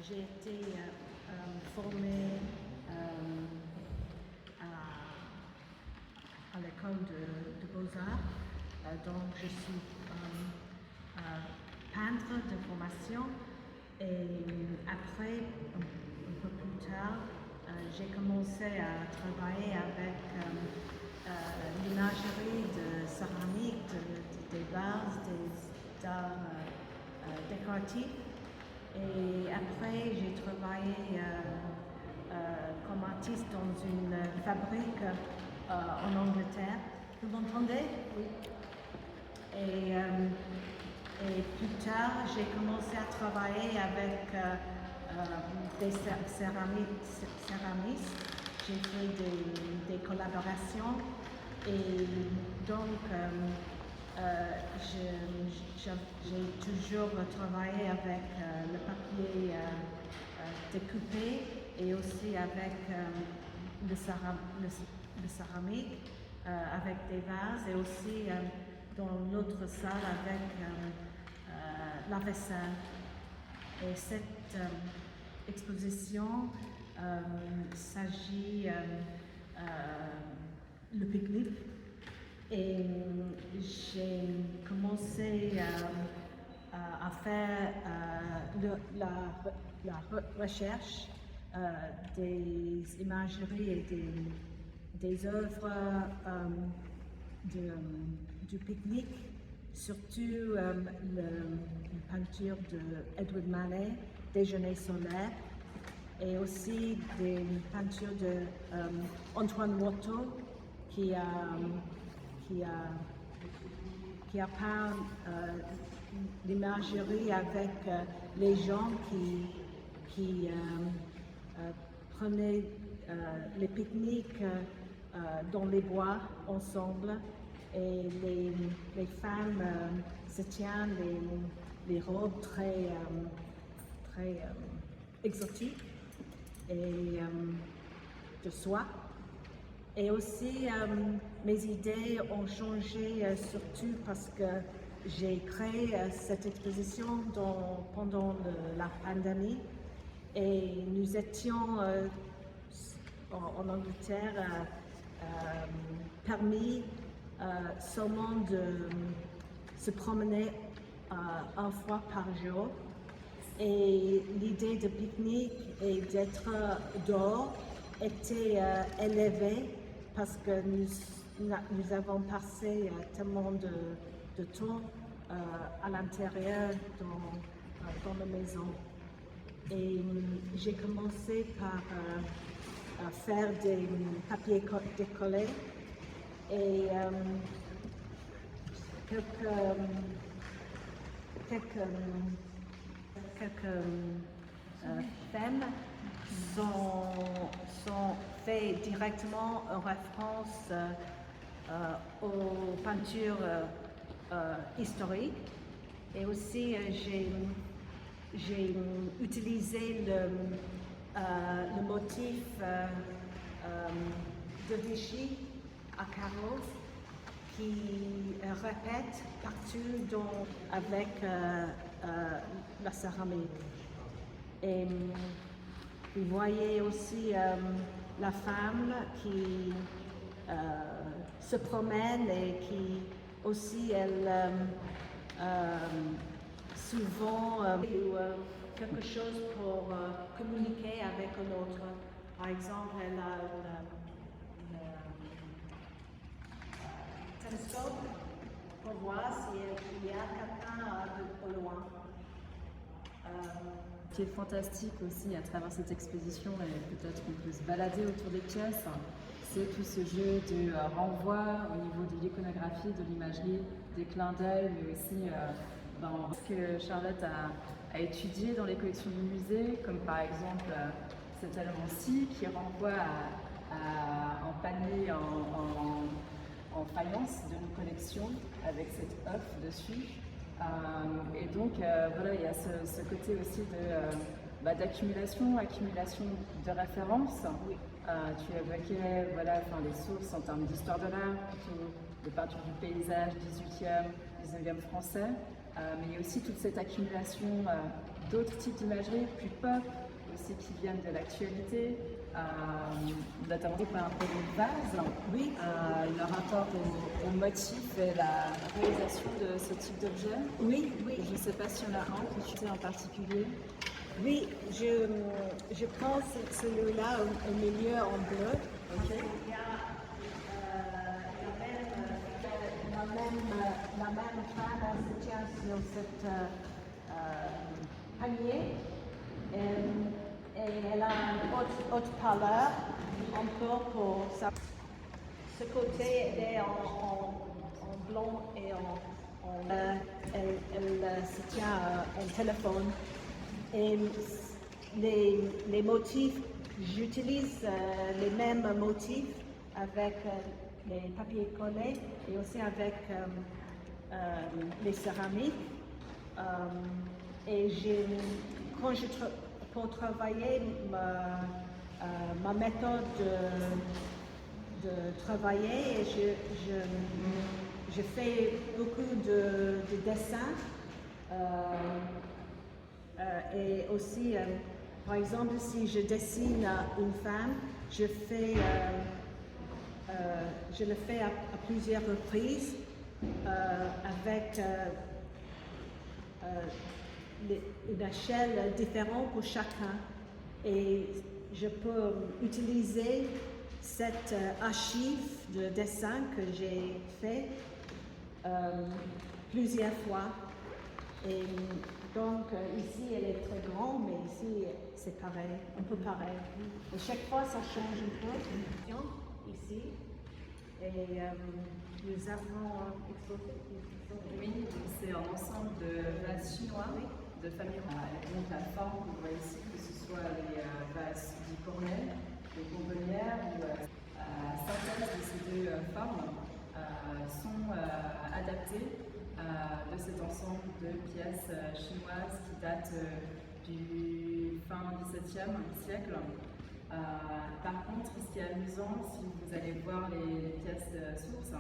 J'ai été formée à l'école de Beaux-Arts, donc je suis peintre de formation et après, un peu plus tard, j'ai commencé à travailler avec l'imagerie de céramique, des vases, des arts décoratifs. Et après, j'ai travaillé comme artiste dans une fabrique en Angleterre. Vous m'entendez? Oui. Et plus tard, j'ai commencé à travailler avec des céramistes. J'ai fait des collaborations et donc j'ai toujours travaillé avec le papier découpé et aussi avec le céramique, avec des vases et aussi dans l'autre salle avec la vaisselle. Et cette exposition s'agit le pique-nique. Et j'ai commencé à faire la recherche des imageries et des œuvres du pique-nique, surtout la peinture de Edward Manet, Déjeuner solaire, et aussi des peintures de Antoine Watteau qui a peint l'imagerie avec les gens qui prenaient les pique-niques dans les bois ensemble et les femmes se tiennent les robes très exotiques et de soie. Et aussi, mes idées ont changé surtout parce que j'ai créé cette exposition pendant la pandémie et nous étions en Angleterre permis seulement de se promener une fois par jour. Et l'idée de pique-nique et d'être dehors était élevée parce que nous avons passé tellement de temps à l'intérieur dans la maison. Et j'ai commencé par faire des papiers décollés et quelques thèmes sont faits directement en référence aux peintures historiques. Et aussi, j'ai utilisé le motif de Vichy à carreaux qui répète partout avec la céramique. Et vous voyez aussi la femme qui se promène et qui aussi elle souvent quelque chose pour communiquer avec un autre. Par exemple, elle a le télescope pour voir s'il y a quelqu'un au loin. Ce qui est fantastique aussi à travers cette exposition, et peut-être qu'on peut se balader autour des pièces, c'est tout ce jeu de renvoi au niveau de l'iconographie, de l'imagerie, des clins d'œil, mais aussi dans ce que Charlotte a étudié dans les collections du musée, comme par exemple cet allemand-ci qui renvoie à un panier en faïence de nos collections avec cette œuf dessus. Et donc voilà, il y a ce côté aussi d'accumulation de références. Oui. Tu évoquais les sources en termes d'histoire de l'art, plutôt de peinture du paysage 18e, 19e français, mais il y a aussi toute cette accumulation d'autres types d'imagerie plus pop, aussi qui viennent de l'actualité, notamment par un produit de base. Oui. Le rapport au motif et la réalisation de ce type d'objet. Oui, oui. Je ne sais pas s'il y en a un que tu sais en particulier. Oui, je pense celui-là au milieu en bleu. Ok. Il y a la même femme se tient sur cette panier et elle a un haute-parleur encore pour ça. Ce côté elle est en blanc et elle se tient un téléphone. Et les motifs, j'utilise les mêmes motifs avec les papiers collés et aussi avec les céramiques. Et pour travailler ma méthode de travailler, je fais beaucoup de dessins. Et aussi, par exemple, si je dessine une femme, je le fais à plusieurs reprises avec une échelle différente pour chacun. Et je peux utiliser cette archive de dessin que j'ai fait plusieurs fois. Et donc ici elle est très grande, mais ici c'est pareil, un peu pareil. Et chaque fois ça change un peu. Ici, et nous avons exposé. Oui, c'est un ensemble de vases chinois de famille. Donc la forme qu'on voit ici, que ce soit les vases du cornet, les bonbonnières ou la synthèse de ces deux formes sont adaptées de cet ensemble de pièces chinoises qui datent du fin XVIIe siècle. Par contre, ce qui est amusant, si vous allez voir les pièces sources,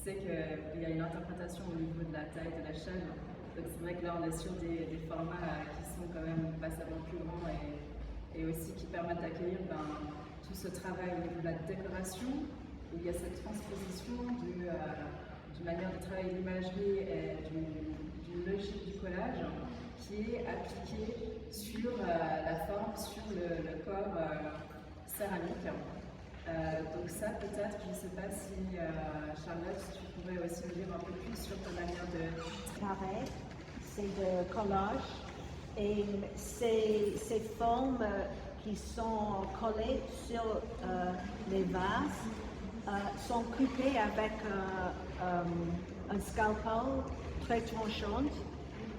c'est qu'il y a une interprétation au niveau de la taille de l'échelle. Donc c'est vrai que là, on est sur des formats qui sont quand même passablement plus grands et aussi qui permettent d'accueillir tout ce travail au niveau de la décoration, où il y a cette transposition d'une manière de travailler l'imagerie et d'une logique du collage qui est appliquée sur la forme, sur le corps céramique. Donc ça, peut-être, je ne sais pas si Charlotte, tu pourrais aussi me dire un peu plus sur ta manière de... Pareil, c'est de collage et ces formes qui sont collées sur les vases sont coupées avec un scalpel très tranchant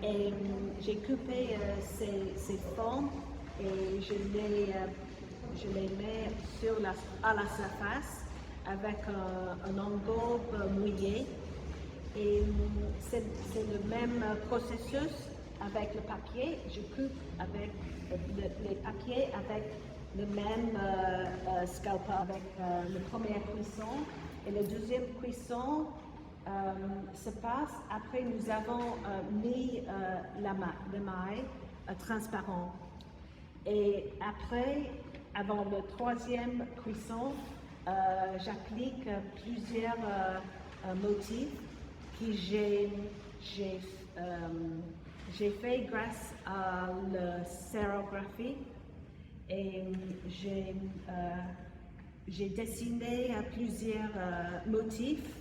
et j'ai coupé ces formes et je les mets à la surface avec un engobe mouillé. Et c'est le même processus avec le papier. Je coupe avec les papiers avec le même scalpel avec la première cuisson. Et la deuxième cuisson se passe après nous avons mis l'émail transparent. Et après, avant la troisième cuisson, j'applique plusieurs motifs que j'ai fait grâce à la sérigraphie et j'ai dessiné plusieurs motifs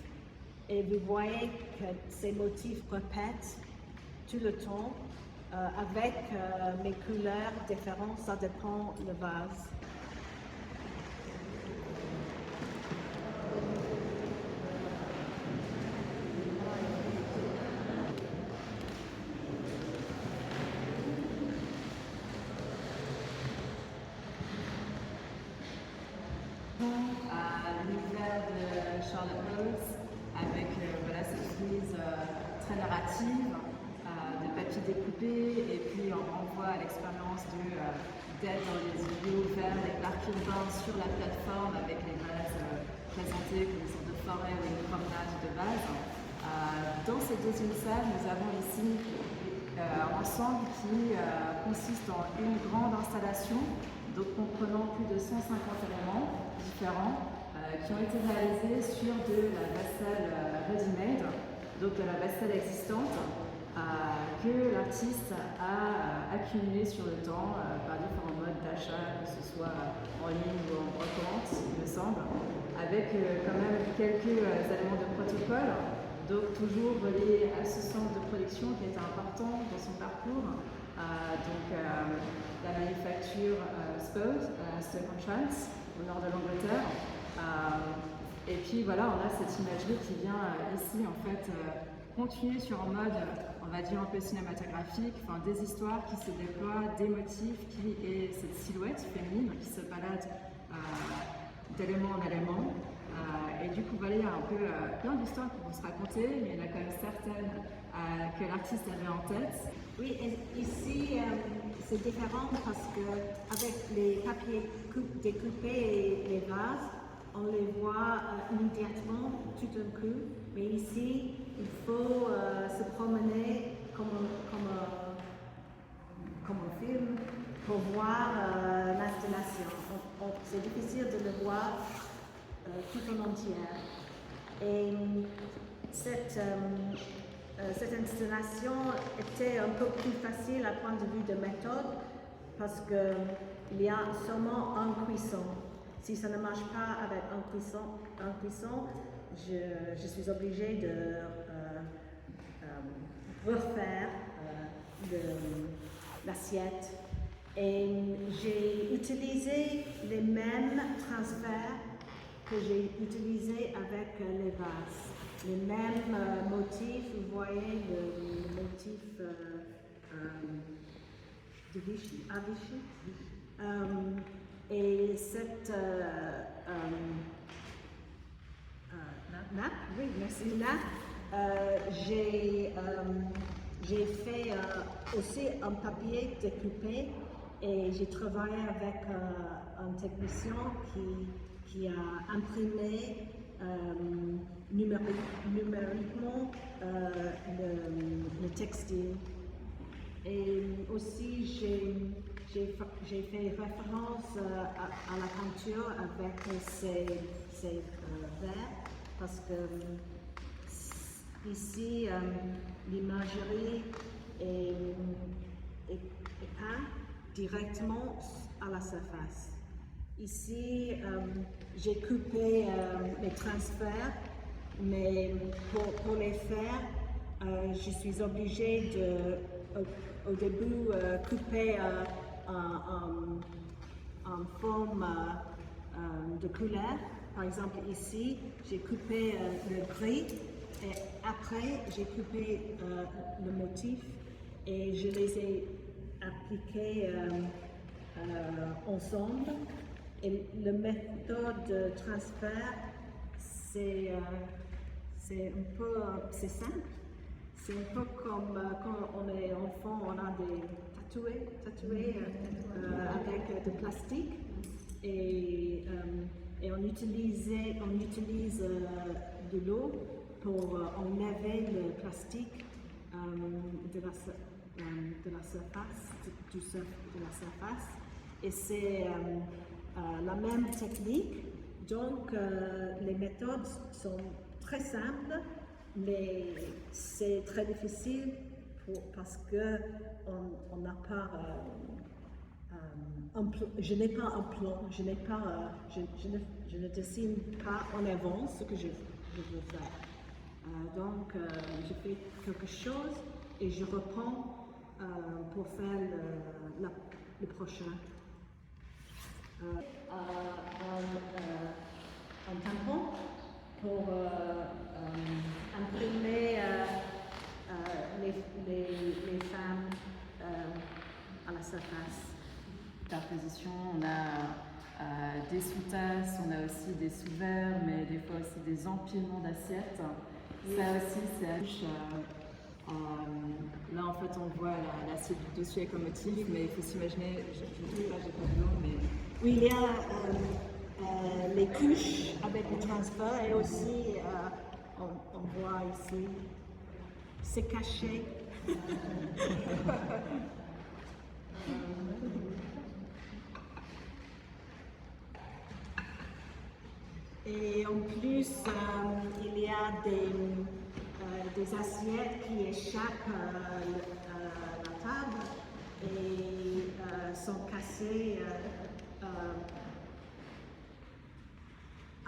et vous voyez que ces motifs répètent tout le temps avec mes couleurs différentes, ça dépend du vase. À l'univers de Charlotte Rose avec voilà, cette prise très narrative, de papier découpé et puis on renvoie à l'expérience d'être dans les îlots verts, les parcs urbains sur la plateforme avec les vases présentés comme une sorte de forêt ou une promenade de base. Dans cette deuxième salle, nous avons ici ensemble qui consiste en une grande installation, donc comprenant plus de 150 éléments différents qui ont été réalisés sur de la vaisselle ready-made, donc de la vaisselle existante que l'artiste a accumulé sur le temps par différents modes d'achat, que ce soit en ligne ou en brocante, il me semble, avec quand même quelques éléments de protocole, donc toujours reliés à ce centre de production qui était important dans son parcours, donc la manufacture Spode, Stoke-on-Trent, au nord de l'Angleterre. Et puis voilà, on a cette imagerie qui vient ici en fait continuer sur un mode, on va dire un peu cinématographique, enfin des histoires qui se déploient, des motifs et cette silhouette féminine qui se balade d'élément en élément. Et du coup, voilà, il y a un peu plein d'histoires qui vont se raconter, mais il y en a quand même certaines que l'artiste avait en tête. Oui, et ici, c'est différent parce que avec les papiers découpés et les vases, on les voit immédiatement, tout d'un coup. Mais ici, il faut se promener comme un film pour voir l'installation. C'est difficile de le voir tout en entier. Et cette installation était un peu plus facile à point de vue de méthode parce qu'il y a seulement un cuisson. Si ça ne marche pas avec un cuisson, je suis obligée de refaire l'assiette. Et j'ai utilisé les mêmes transferts que j'ai utilisés avec les vases. Les mêmes motifs, vous voyez le motif de Vichy, à Vichy. Et cette nappe, oui, merci, nappe, j'ai fait aussi un papier découpé et j'ai travaillé avec un technicien qui a imprimé numériquement le textile. Et aussi, j'ai fait référence à la peinture avec ces verres parce que ici, l'imagerie est peinte directement à la surface. Ici, j'ai coupé les transferts, mais pour les faire, je suis obligée de, au début, couper en forme de couleur. Par exemple, ici, j'ai coupé le gris et après, j'ai coupé le motif et je les ai appliqués ensemble. Et la méthode de transfert, c'est simple. C'est un peu comme quand on est enfant, on a des tatoués avec de plastique et on utilise de l'eau pour enlever le plastique de la surface. Et c'est la même technique. Donc les méthodes sont très simples, mais c'est très difficile parce que on n'a pas je n'ai pas un plan, je ne dessine pas en avance ce que je veux faire. Donc je fais quelque chose et je reprends pour faire le prochain. Un tampon pour imprimer les femmes à la surface. Par position, on a des sous-tasses, on a aussi des sous-verres, mais des fois aussi des empilements d'assiettes. Oui. Ça aussi, c'est là en fait on voit l'assiette du dessus avec un motif, mais il faut s'imaginer, je ne sais pas, j'ai pas de nom, mais... Oui, il y a les couches avec le transfert et aussi on voit ici, c'est caché Et en plus, il y a des assiettes qui échappent la table et sont cassées à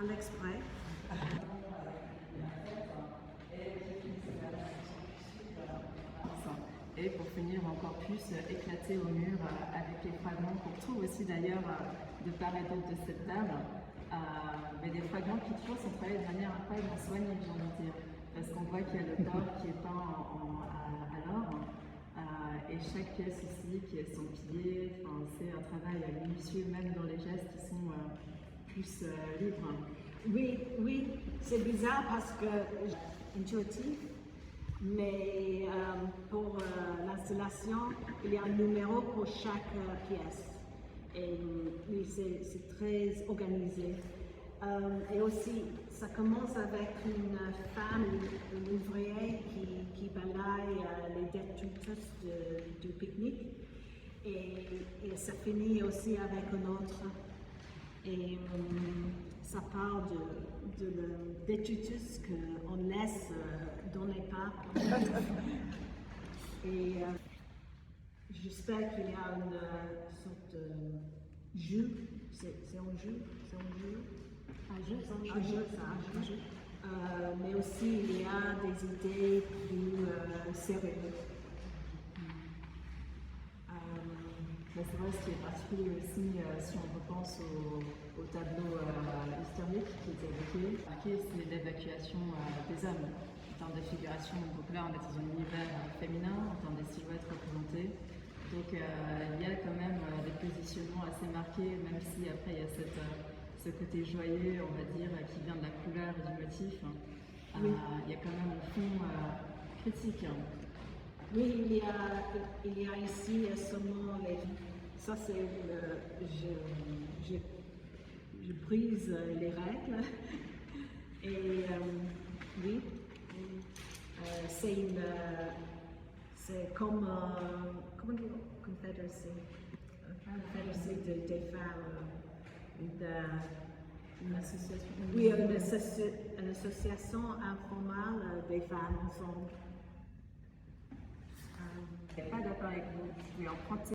l'exprès. Et pour finir encore plus éclaté au mur avec les fragments qu'on retrouve aussi d'ailleurs de part et d'autre de cette table, mais des fragments qui toujours sont travaillés de manière incroyablement soignée, j'ai envie de dire, parce qu'on voit qu'il y a le corps qui est peint à l'or, et chaque pièce ici qui est son pilier, c'est un travail minutieux même dans les gestes qui sont plus libres. Oui, c'est bizarre parce que intuitif, mais pour l'installation, il y a un numéro pour chaque pièce. Et oui, c'est très organisé. Et aussi, ça commence avec une femme, une ouvrière qui balaye les détritus du pique-nique. Et ça finit aussi avec un autre. Et ça parle de le détritus qu'on laisse dans les parcs. Et j'espère qu'il y a une sorte de jus. C'est un jus? C'est un jus? Un jus. Mais aussi, il y a des idées plus sérieuses. C'est vrai, ce qui est particulier aussi, si on repense au tableau historique qui était évoqué, c'est l'évacuation des hommes en termes de figuration. Donc là, on est dans un univers féminin, en termes des silhouettes représentées. Donc il y a quand même des positionnements assez marqués, même si après il y a ce côté joyeux, on va dire, qui vient de la couleur et du motif. Oui. Il y a quand même un fond critique. Oui, il y a ici seulement les... Ça, c'est je brise les règles. Et oui, c'est comme comment dire, confédération des femmes. Une association. Oui, une association informelle des femmes ensemble. Je ne suis pas d'accord avec vous. Je vais emprunter